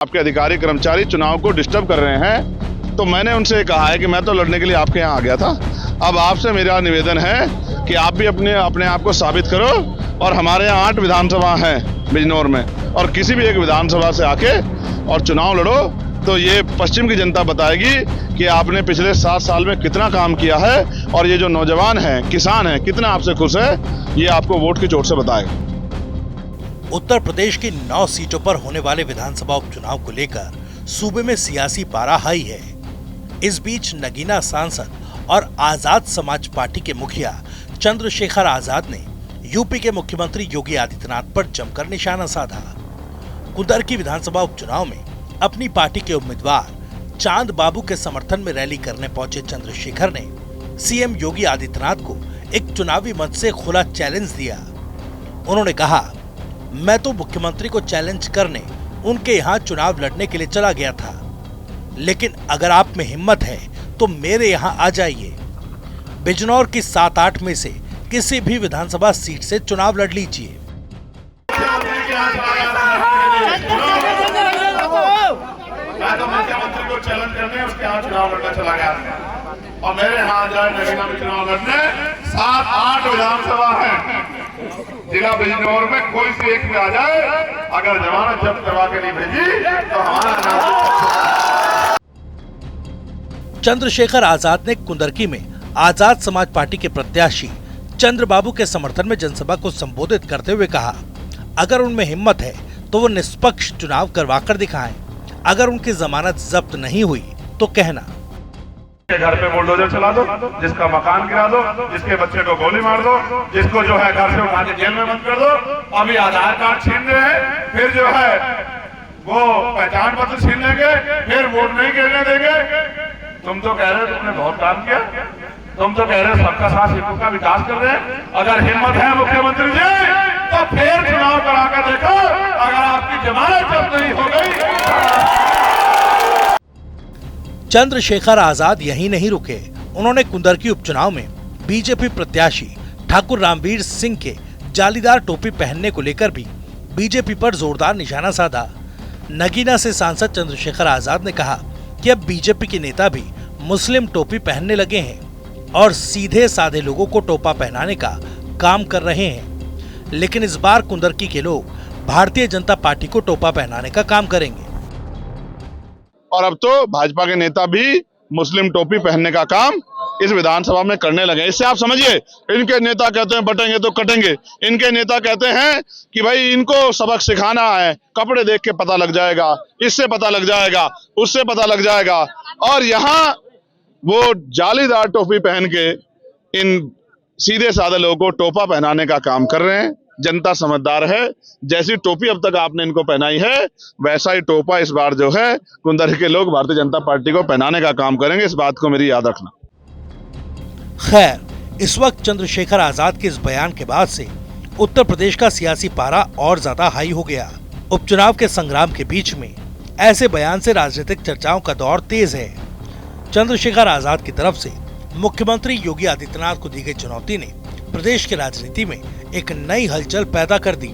आपके अधिकारी कर्मचारी चुनाव को डिस्टर्ब कर रहे हैं, तो मैंने उनसे कहा है कि मैं तो लड़ने के लिए आपके यहाँ आ गया था। अब आपसे मेरा निवेदन है कि आप भी अपने आप को साबित करो। और हमारे यहाँ 8 विधानसभा हैं बिजनौर में, और किसी भी एक विधानसभा से आके और चुनाव लड़ो तो ये पश्चिम की जनता बताएगी कि आपने पिछले 7 साल में कितना काम किया है, और ये जो नौजवान हैं, किसान हैं, कितना आपसे खुश है, ये आपको वोट की चोट से बताएगा। उत्तर प्रदेश की 9 सीटों पर होने वाले विधानसभा उपचुनाव को लेकर सूबे में सियासी पारा हाई है। इस बीच नगीना सांसद और आजाद समाज पार्टी के मुखिया चंद्रशेखर आजाद ने यूपी के मुख्यमंत्री योगी आदित्यनाथ पर जमकर निशाना साधा। कुंदरकी विधानसभा उपचुनाव में अपनी पार्टी के उम्मीदवार चांद बाबू के समर्थन में रैली करने पहुंचे चंद्रशेखर ने सीएम योगी आदित्यनाथ को एक चुनावी मंच से खुला चैलेंज दिया। उन्होंने कहा, मैं तो मुख्यमंत्री को चैलेंज करने उनके यहाँ चुनाव लड़ने के लिए चला गया था, लेकिन अगर आप में हिम्मत है तो मेरे यहाँ आ जाइए। बिजनौर की 7-8 में से किसी भी विधानसभा सीट से चुनाव लड़ लीजिए। मैं तो मुख्यमंत्री को चैलेंज करने उसके यहाँ चुनाव लड़ने चला गया था, और मेरे यहाँ जाए नगीना में चुनाव लड़ने 7-8 विधानसभा है जिला बिजनौर में, कोई से एक भी आ जाए, अगर जमानत जब्त करवा के नहीं भेजी तो हमारा नाम। चंद्रशेखर आजाद ने कुंदरकी में आजाद समाज पार्टी के प्रत्याशी चंद्रबाबू के समर्थन में जनसभा को संबोधित करते हुए कहा, अगर उनमें हिम्मत है तो वो निष्पक्ष चुनाव करवाकर दिखाएं। अगर उनकी जमानत जब्त नहीं हुई तो कहना, घर पे बुलडोजर चला दो, जिसका मकान गिरा दो, जिसके बच्चे को गोली मार दो, जिसको जो है घर से उठा के जेल में बंद कर दो। अभी आधार कार्ड छीन रहे हैं, फिर जो है वो पहचान पत्र छीन लेंगे, फिर वोट नहीं गिरने देंगे। तुम तो कह रहे हो तुमने बहुत काम किया, तुम तो कह रहे हो सबका साथ हिंदू का विकास कर रहे हैं। अगर हिम्मत है मुख्यमंत्री जी तो फिर चुनाव करा कर देखो, अगर आपकी जमानत जब्त नहीं हो गई। चंद्रशेखर आजाद यहीं नहीं रुके। उन्होंने कुंदरकी उपचुनाव में बीजेपी प्रत्याशी ठाकुर रामवीर सिंह के जालीदार टोपी पहनने को लेकर भी बीजेपी पर जोरदार निशाना साधा। नगीना से सांसद चंद्रशेखर आजाद ने कहा कि अब बीजेपी के नेता भी मुस्लिम टोपी पहनने लगे हैं और सीधे साधे लोगों को टोपा पहनाने का काम कर रहे हैं, लेकिन इस बार कुंदरकी के लोग भारतीय जनता पार्टी को टोपा पहनाने का काम करेंगे। और अब तो भाजपा के नेता भी मुस्लिम टोपी पहनने का काम इस विधानसभा में करने लगे। इससे आप समझिए, इनके नेता कहते हैं बटेंगे तो कटेंगे। इनके नेता कहते हैं कि भाई इनको सबक सिखाना है, कपड़े देख के पता लग जाएगा, इससे पता लग जाएगा, उससे पता लग जाएगा। और यहाँ वो जालीदार टोपी पहन के इन सीधे साधे लोगों को टोपा पहनाने का काम कर रहे हैं। जनता समझदार है, जैसी टोपी अब तक आपने इनको पहनाई है, वैसा ही टोपा इस बार जो है कुंदरकी के लोग भारतीय जनता पार्टी को पहनाने का काम करेंगे। इस बात को मेरी याद रखना। खैर, इस वक्त चंद्रशेखर आजाद के इस बयान के बाद से उत्तर प्रदेश का सियासी पारा और ज्यादा हाई हो गया। उपचुनाव के संग्राम के बीच में ऐसे बयान से राजनीतिक चर्चाओं का दौर तेज है। चंद्रशेखर आजाद की तरफ से मुख्यमंत्री योगी आदित्यनाथ को दी गई चुनौती ने प्रदेश की राजनीति में एक नई हलचल पैदा कर दी।